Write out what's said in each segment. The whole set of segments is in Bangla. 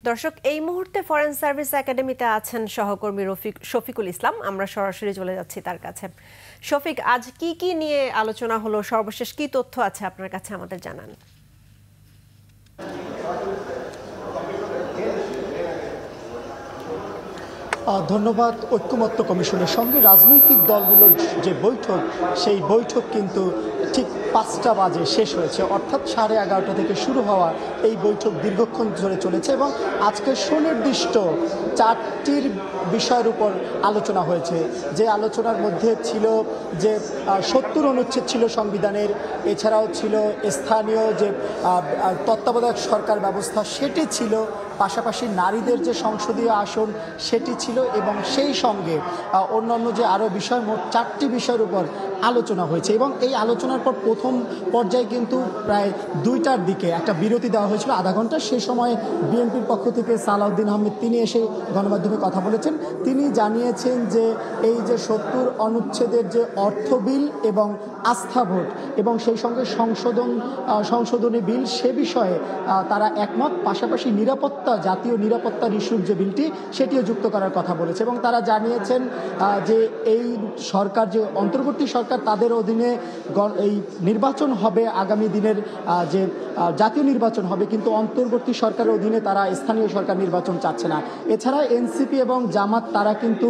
দর্শক, এই মুহূর্তে ফরেন সার্ভিস একাডেমিতে আছেন সহকর্মী শফিকুল ইসলাম। আমরা সরাসরি চলে যাচ্ছি তার কাছে। শফিক, আজ কি কি নিয়ে আলোচনা হলো, সর্বশেষ কি তথ্য আছে আপনার কাছে আমাদের জানান। ধন্যবাদ। ঐক্যমত্য কমিশনের সঙ্গে রাজনৈতিক দলগুলোর যে বৈঠক, সেই বৈঠক কিন্তু ঠিক 5টা বাজে শেষ হয়েছে, অর্থাৎ 11:30 থেকে শুরু হওয়া এই বৈঠক দীর্ঘক্ষণ ধরে চলেছে এবং আজকে সুনির্দিষ্ট 4টির বিষয়ের উপর আলোচনা হয়েছে। যে আলোচনার মধ্যে ছিল যে 70 অনুচ্ছেদ ছিল সংবিধানের, এছাড়াও ছিল স্থানীয় যে তত্ত্বাবধায়ক সরকার ব্যবস্থা সেটি ছিল, পাশাপাশি নারীদের যে সংসদীয় আসন সেটি ছিল এবং সেই সঙ্গে অন্যান্য যে আরও বিষয়, মোট 4টি বিষয়ের উপর আলোচনা হয়েছে। এবং এই আলোচনার পর প্রথম পর্যায়ে কিন্তু প্রায় 2টার দিকে একটা বিরতি দেওয়া হয়েছিল আধা ঘন্টা। সেই সময় বিএনপির পক্ষ থেকে সালাউদ্দিন আহমেদ তিনি এসে গণমাধ্যমে কথা বলেছেন। তিনি জানিয়েছেন যে এই যে 70 অনুচ্ছেদের যে অর্থ বিল এবং আস্থা ভোট এবং সেই সঙ্গে সংশোধনী বিল, সে বিষয়ে তারা একমত। পাশাপাশি নিরাপত্তা, জাতীয় নিরাপত্তার ইস্যুর যে বিলটি সেটিও যুক্ত করার কথা বলেছে এবং তারা জানিয়েছেন যে এই সরকার, যে অন্তর্বর্তী সরকার, তাদের অধীনে এই নির্বাচন হবে, আগামী দিনের যে জাতীয় নির্বাচন হবে, কিন্তু অন্তর্বর্তী সরকারের অধীনে তারা স্থানীয় সরকার নির্বাচন চাচ্ছে না। এছাড়া এনসিপি এবং জামাত তারা কিন্তু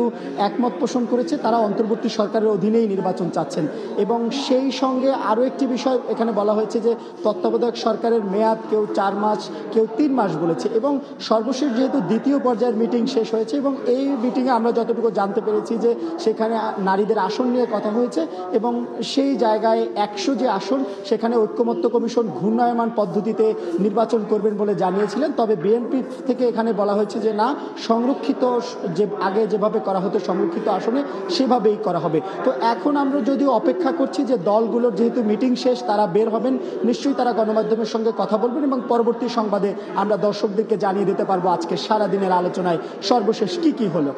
একমত পোষণ করেছে, তারা অন্তর্বর্তী সরকারের অধীনেই নির্বাচন চাচ্ছেন। এবং সেই সঙ্গে আরও একটি বিষয় এখানে বলা হয়েছে যে তত্ত্বাবধায়ক সরকারের মেয়াদ কেউ 4 মাস, কেউ 3 মাস বলেছে। এবং সর্বশেষ যেহেতু দ্বিতীয় পর্যায়ের মিটিং শেষ হয়েছে এবং এই মিটিংয়ে আমরা যতটুকু জানতে পেরেছি যে সেখানে নারীদের আসন নিয়ে কথা হয়েছে এবং সেই জায়গায় 100 যে আসন, সেখানে ঐক্যমত্য কমিশন ঘূর্ণায়মান পদ্ধতিতে নির্বাচন করবেন বলে জানিয়েছিলেন। তবে বিএনপি থেকে এখানে বলা হয়েছে যে না, সংরক্ষিত, যে আগে যেভাবে করা হতো সংরক্ষিত আসনে সেভাবেই করা হবে। তো এখন আমরা যদিও অপেক্ষা করছি যে দলগুলোর যেহেতু মিটিং শেষ, তারা বের হবেন, নিশ্চয়ই তারা গণমাধ্যমের সঙ্গে কথা বলবেন এবং পরবর্তী সংবাদে আমরা দর্শকদেরকে জানিয়ে দিতে পারবো আজকে সারাদিনের আলোচনায় সর্বশেষ কি কি হলো।